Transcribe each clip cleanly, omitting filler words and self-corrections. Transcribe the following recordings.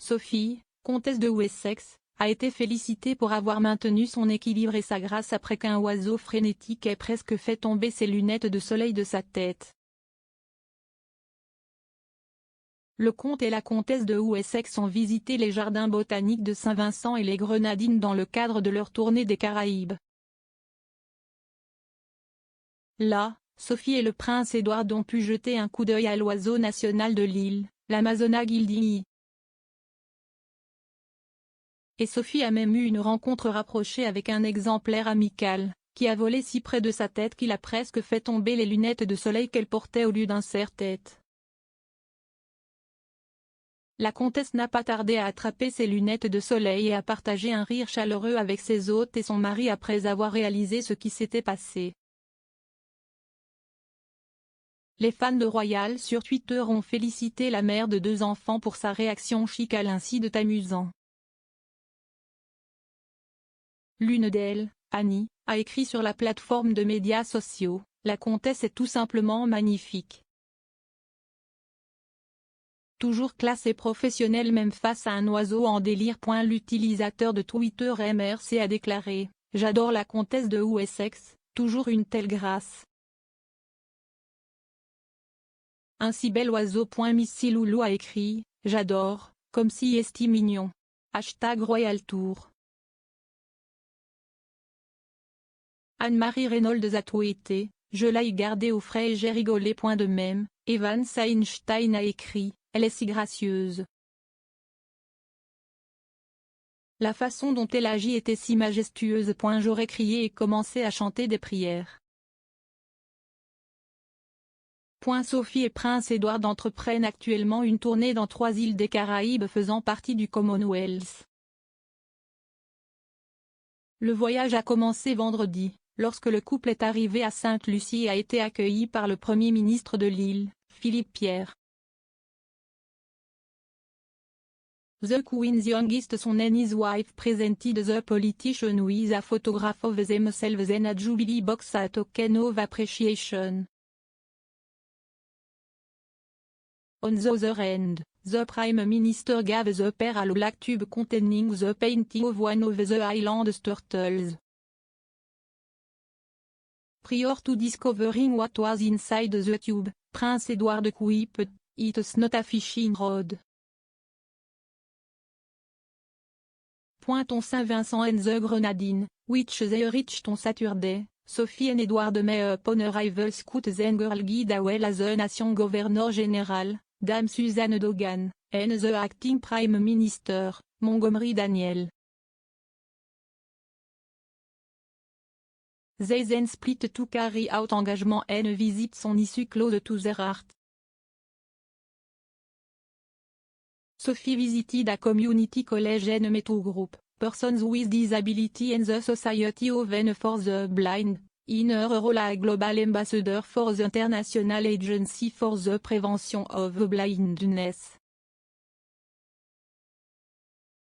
Sophie, comtesse de Wessex, a été félicitée pour avoir maintenu son équilibre et sa grâce après qu'un oiseau frénétique ait presque fait tomber ses lunettes de soleil de sa tête. Le comte et la comtesse de Wessex ont visité les jardins botaniques de Saint-Vincent et les Grenadines dans le cadre de leur tournée des Caraïbes. Là, Sophie et le prince Édouard ont pu jeter un coup d'œil à l'oiseau national de l'île, l'Amazona guildii. Et Sophie a même eu une rencontre rapprochée avec un exemplaire amical, qui a volé si près de sa tête qu'il a presque fait tomber les lunettes de soleil qu'elle portait au lieu d'un serre-tête. La comtesse n'a pas tardé à attraper ses lunettes de soleil et à partager un rire chaleureux avec ses hôtes et son mari après avoir réalisé ce qui s'était passé. Les fans de Royal sur Twitter ont félicité la mère de 2 enfants pour sa réaction chic à l'incident amusant. L'une d'elles, Annie, a écrit sur la plateforme de médias sociaux, « La comtesse est tout simplement magnifique. Toujours classe et professionnelle même face à un oiseau en délire. » L'utilisateur de Twitter MRC a déclaré « J'adore la comtesse de Wessex, toujours une telle grâce. Un si bel oiseau. » Missy Loulou a écrit « J'adore, comme si esti mignon. #RoyalTour. » Anne-Marie Reynolds a tweeté « Je l'ai gardée au frais et j'ai rigolé. » De même, Evan Einstein a écrit « Elle est si gracieuse. La façon dont elle agit était si majestueuse. » J'aurais crié et commencé à chanter des prières. Sophie et Prince Édouard entreprennent actuellement une tournée dans 3 îles des Caraïbes faisant partie du Commonwealth. Le voyage a commencé vendredi, lorsque le couple est arrivé à Sainte-Lucie et a été accueilli par le Premier ministre de l'île, Philippe Pierre. The Queen's youngest son and his wife presented the politician with a photograph of themselves and a jubilee box a token of appreciation. On the other hand, the Prime Minister gave the pair a black tube containing the painting of one of the island's turtles. Prior to discovering what was inside the tube, Prince Edward quipped, "It's not a fishing rod." On Saint-Vincent and the Grenadines, which they reached on Saturday, Sophie and Edward may upon arrival scout then girl guide away as the Nation Governor General, Dame Suzanne Dogan, and the acting Prime Minister, Montgomery Daniel. They then split to carry out engagement and visit son issue close to their heart. Sophie visited a community college and met a group, persons with disability and the Society of and for the Blind, in her role as Global Ambassador for the International Agency for the Prevention of Blindness.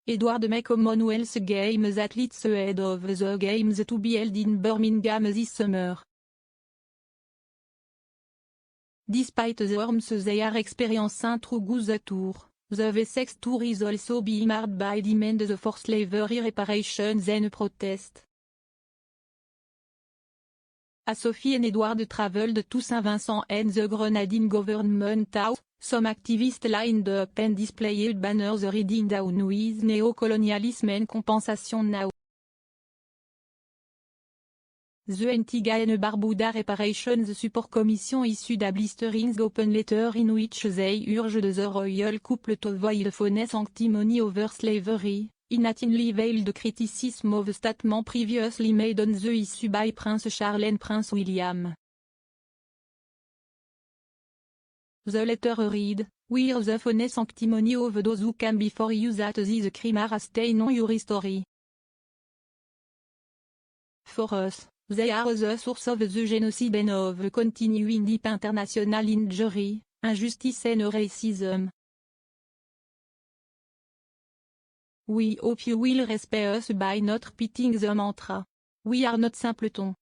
Edward may Commonwealth Games athletes ahead of the Games to be held in Birmingham this summer. Despite the harms they are experiencing through the tour, the Wessex Tour is also being marred by demands for slavery reparations and protest. As Sophie and Edward traveled to Saint-Vincent and the Grenadine Government House, some activists lined up and displayed banners reading "Down with Neocolonialism and Compensation Now." The Antigua and Barbuda Reparations Support Commission issued a blistering open letter in which they urged the royal couple to avoid phony sanctimony over slavery, in a thinly veiled criticism of statements previously made on the issue by Prince Charles and Prince William. The letter read, "We're the phony sanctimony of those who came before you that these crimes are staying on your history. For us, they are the source of the genocide and of continuing deep international injury, injustice and racism. We hope you will respect us by not repeating the mantra. We are not simpletons.